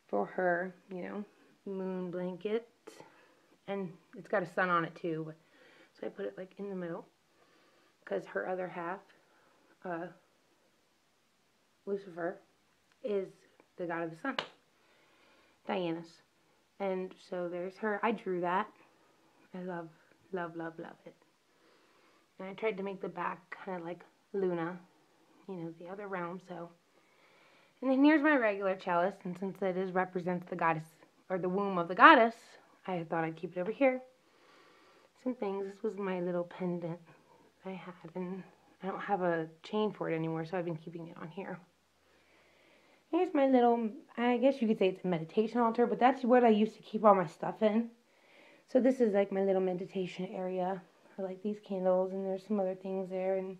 for her, moon blanket. And it's got a sun on it too. So I put it like in the middle because her other half, Lucifer, is the god of the sun, Dianus. And so there's her. I drew that. I love, love, love, love it. And I tried to make the back kind of like Luna, the other realm. So, and then here's my regular chalice, and since it represents the goddess or the womb of the goddess, I thought I'd keep it over here. Some things. This was my little pendant I had, and I don't have a chain for it anymore, so I've been keeping it on here. Here's my little, I guess you could say it's a meditation altar, but that's what I used to keep all my stuff in. So this is like my little meditation area. I like these candles, and there's some other things there, and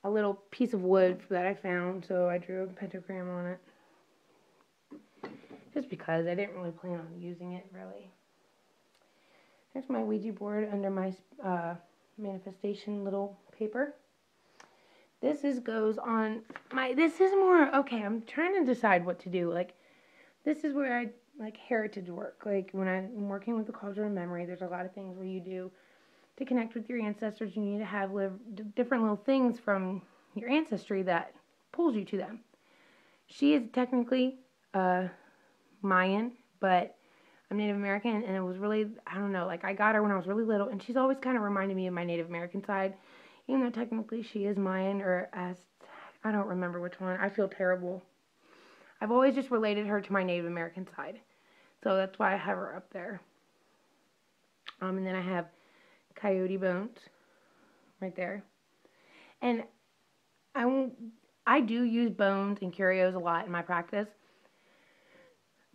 a little piece of wood that I found, so I drew a pentagram on it. Just because I didn't really plan on using it, really. There's my Ouija board under my manifestation little paper. This goes on my, this is more, okay, I'm trying to decide what to do. Like, this is where I, like, heritage work. Like, when I'm working with the Cauldron of Memory, there's a lot of things where you do to connect with your ancestors. You need to have different little things from your ancestry that pulls you to them. She is technically Mayan, but I'm Native American, and it was really, I don't know, like, I got her when I was really little, and she's always kind of reminded me of my Native American side, even though technically she is Mayan, or I don't remember which one. I feel terrible. I've always just related her to my Native American side, so that's why I have her up there. And then I have coyote bones right there, and I do use bones and curios a lot in my practice,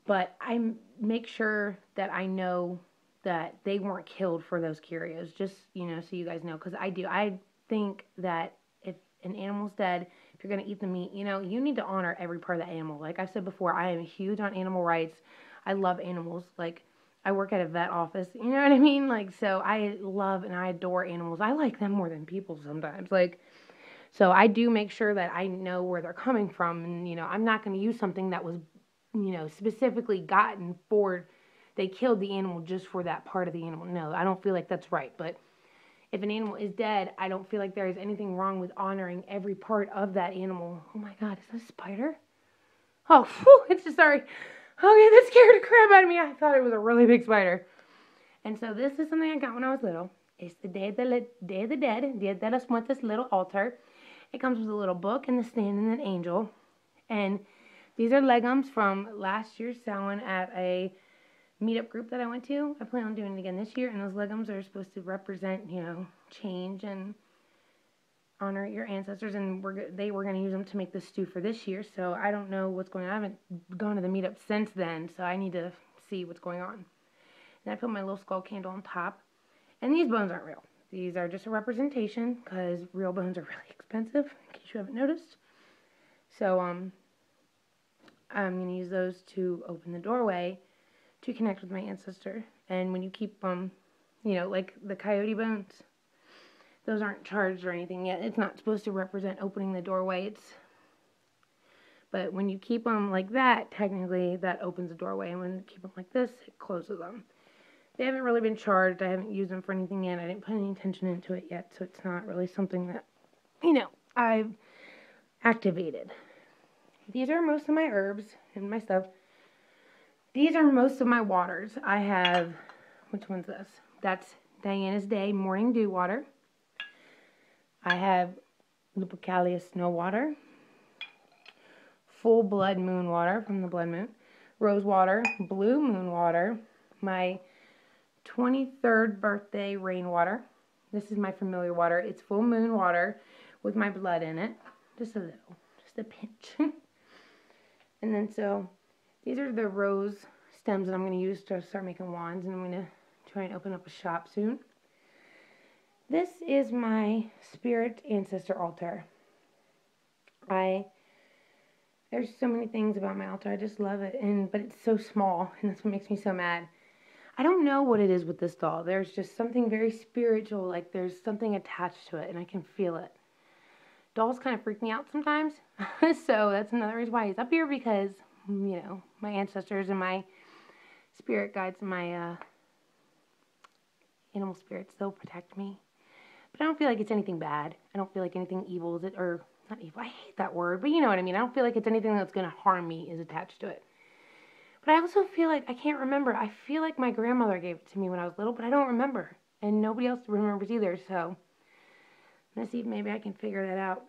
but I make sure that I know that they weren't killed for those curios, just, so you guys know, because I think that if an animal's dead, if you're going to eat the meat, you need to honor every part of the animal. Like I've said before, I am huge on animal rights. I love animals. Like, I work at a vet office, you know what I mean? Like, so I love and I adore animals. I like them more than people sometimes. Like, so I do make sure that I know where they're coming from, and, I'm not going to use something that was, specifically gotten for, they killed the animal just for that part of the animal. No, I don't feel like that's right. But if an animal is dead, I don't feel like there is anything wrong with honoring every part of that animal. Oh my God, is that a spider? Oh, whew, it's just, sorry. Okay, that scared the crap out of me. I thought it was a really big spider. And so this is something I got when I was little. It's the Day of the Dead, Dia de los Muertos little altar. It comes with a little book and the stand and an angel. And these are legumes from last year's Samhain at a meetup group that I went to. I plan on doing it again this year, and those legumes are supposed to represent, change and honor your ancestors, and they were going to use them to make the stew for this year, so I don't know what's going on. I haven't gone to the meetup since then, so I need to see what's going on. And I put my little skull candle on top, and these bones aren't real. These are just a representation, because real bones are really expensive, in case you haven't noticed. So, I'm going to use those to open the doorway to connect with my ancestor. And when you keep them, like the coyote bones, those aren't charged or anything yet. It's not supposed to represent opening the doorway. But when you keep them like that, technically that opens the doorway. And when you keep them like this, it closes them. They haven't really been charged. I haven't used them for anything yet. I didn't put any attention into it yet. So it's not really something that, I've activated. These are most of my herbs and my stuff. These are most of my waters. I have, which one's this? That's Diana's Day Morning Dew Water. I have Lupercalia Snow Water. Full Blood Moon Water from the Blood Moon. Rose Water, Blue Moon Water. My 23rd birthday rainwater. This is my familiar water. It's full moon water with my blood in it. Just a little, just a pinch. And then so, these are the rose stems that I'm going to use to start making wands, and I'm going to try and open up a shop soon. This is my spirit ancestor altar. There's so many things about my altar. I just love it, but it's so small, and that's what makes me so mad. I don't know what it is with this doll. There's just something very spiritual, like there's something attached to it, and I can feel it. Dolls kind of freak me out sometimes, so that's another reason why he's up here, because you know, my ancestors and my spirit guides and my animal spirits, they'll protect me. But I don't feel like it's anything bad. I don't feel like anything evil is it, or not evil. I hate that word, but you know what I mean. I don't feel like it's anything that's going to harm me is attached to it. But I also feel like I can't remember. I feel like my grandmother gave it to me when I was little, but I don't remember. And nobody else remembers either, so let's see if maybe I can figure that out.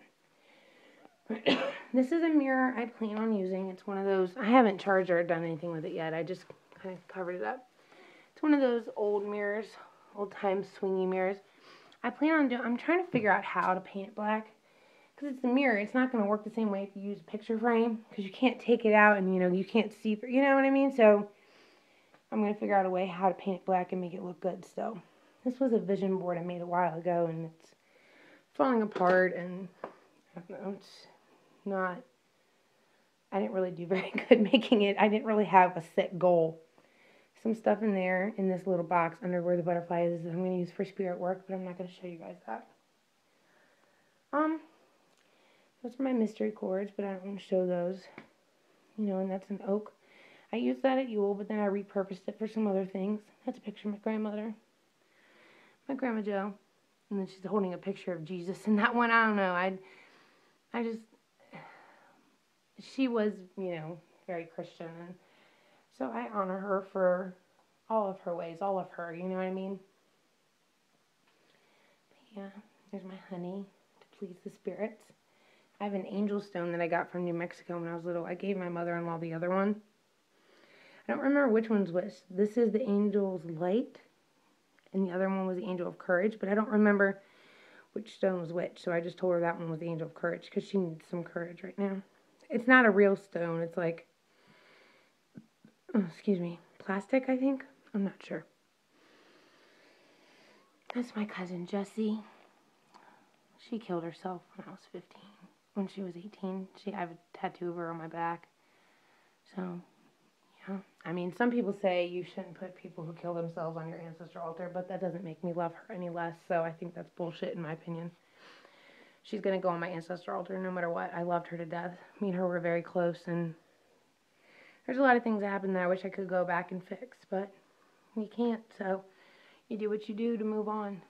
This is a mirror I plan on using. It's one of those, I haven't charged or done anything with it yet. I just kind of covered it up. It's one of those old mirrors, old time swingy mirrors. I'm trying to figure out how to paint it black. Because it's a mirror, it's not going to work the same way if you use a picture frame. Because you can't take it out and, you know, you can't see through, you know what I mean? So, I'm going to figure out a way how to paint it black and make it look good still. This was a vision board I made a while ago, and it's falling apart, and I don't know, it's not, I didn't really do very good making it. I didn't really have a set goal. Some stuff in there, in this little box under where the butterfly is, I'm going to use for spirit work, but I'm not going to show you guys that. Those are my mystery cords, but I don't want to show those. You know, and that's an oak. I used that at Yule, but then I repurposed it for some other things. That's a picture of my grandmother. My Grandma Jo. And then she's holding a picture of Jesus in that one. I don't know. She was, you know, very Christian. And so I honor her for all of her ways, all of her, you know what I mean? But yeah, there's my honey to please the spirits. I have an angel stone that I got from New Mexico when I was little. I gave my mother-in-law the other one. I don't remember which one's which. This is the angel's light, and the other one was the angel of courage, but I don't remember which stone was which, so I just told her that one was the angel of courage, because she needs some courage right now. It's not a real stone. It's like, oh, excuse me, plastic, I think? I'm not sure. That's my cousin, Jessie. She killed herself when I was 15. When she was 18, I have a tattoo of her on my back. So, yeah. I mean, some people say you shouldn't put people who kill themselves on your ancestor altar, but that doesn't make me love her any less, so I think that's bullshit in my opinion. She's going to go on my ancestor altar no matter what. I loved her to death. Me and her were very close, and there's a lot of things that happened that I wish I could go back and fix, but you can't, so you do what you do to move on.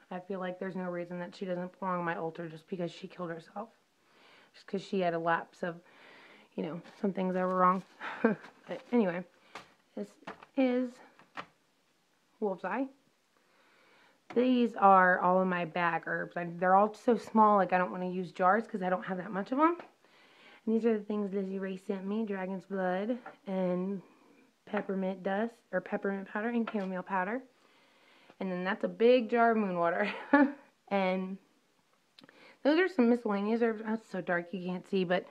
I feel like there's no reason that she doesn't belong on my altar just because she killed herself. Just because she had a lapse of, you know, some things that were wrong. But anyway, this is wolf's eye. These are all of my bag herbs. They're all so small, like I don't want to use jars because I don't have that much of them. And these are the things Lizzie Ray sent me. Dragon's blood and peppermint dust, or peppermint powder and chamomile powder. And then that's a big jar of moon water. And those are some miscellaneous herbs. Oh, it's so dark you can't see, but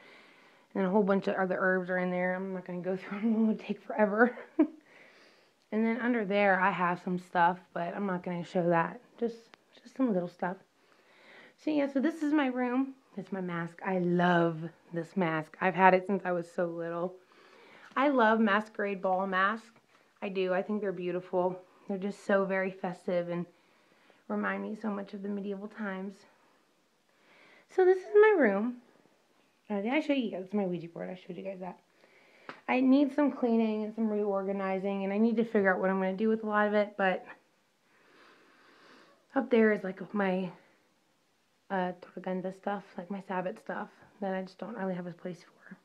and a whole bunch of other herbs are in there. I'm not going to go through them. It would take forever. And then under there, I have some stuff, but I'm not going to show that. Just some little stuff. So yeah, so this is my room. It's my mask. I love this mask. I've had it since I was so little. I love masquerade ball masks. I do. I think they're beautiful. They're just so very festive and remind me so much of the medieval times. So this is my room. Did I show you guys? It's my Ouija board. I showed you guys that. I need some cleaning and some reorganizing, and I need to figure out what I'm going to do with a lot of it, but up there is like my Toraganda stuff, like my Sabbath stuff, that I just don't really have a place for.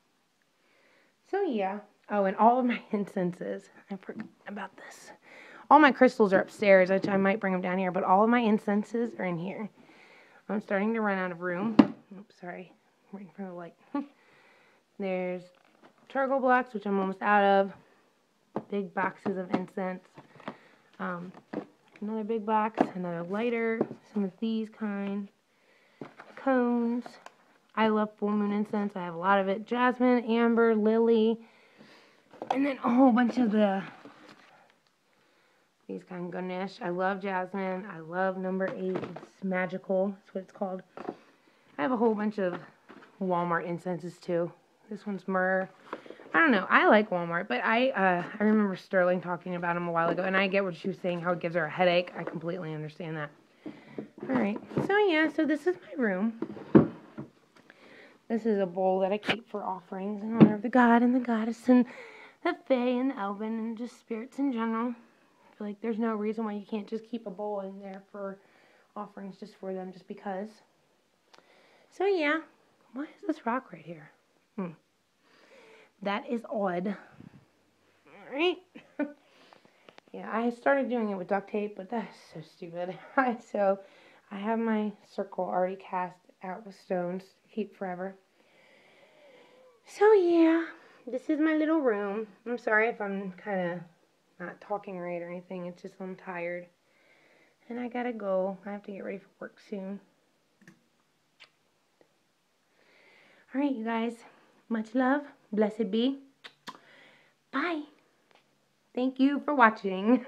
So yeah. Oh, and all of my incenses. I forgot about this. All my crystals are upstairs. I might bring them down here, but all of my incenses are in here. I'm starting to run out of room. Oops, sorry. I'm right in front of the light. There's charcoal blocks, which I'm almost out of. Big boxes of incense. Another big box. Another lighter. Some of these kind. Cones. I love full moon incense. I have a lot of it. Jasmine, amber, lily. And then a whole bunch of these kind of Ganesh. I love jasmine. I love number 8. It's magical. That's what it's called. I have a whole bunch of Walmart incenses too. This one's myrrh. I don't know. I like Walmart, but I remember Sterling talking about them a while ago, and I get what she was saying, how it gives her a headache. I completely understand that. All right. So yeah. So this is my room. This is a bowl that I keep for offerings in honor of the god and the goddess and the fae and the elven and just spirits in general. I feel like there's no reason why you can't just keep a bowl in there for offerings just for them, just because. So yeah, what is this rock right here? That is odd. Alright. Yeah, I started doing it with duct tape, but that's so stupid. So I have my circle already cast out with stones to keep forever. So yeah, this is my little room. I'm sorry if I'm kind of not talking right or anything. It's just I'm tired. And I gotta go. I have to get ready for work soon. Alright, you guys. Much love. Blessed be. Bye. Thank you for watching.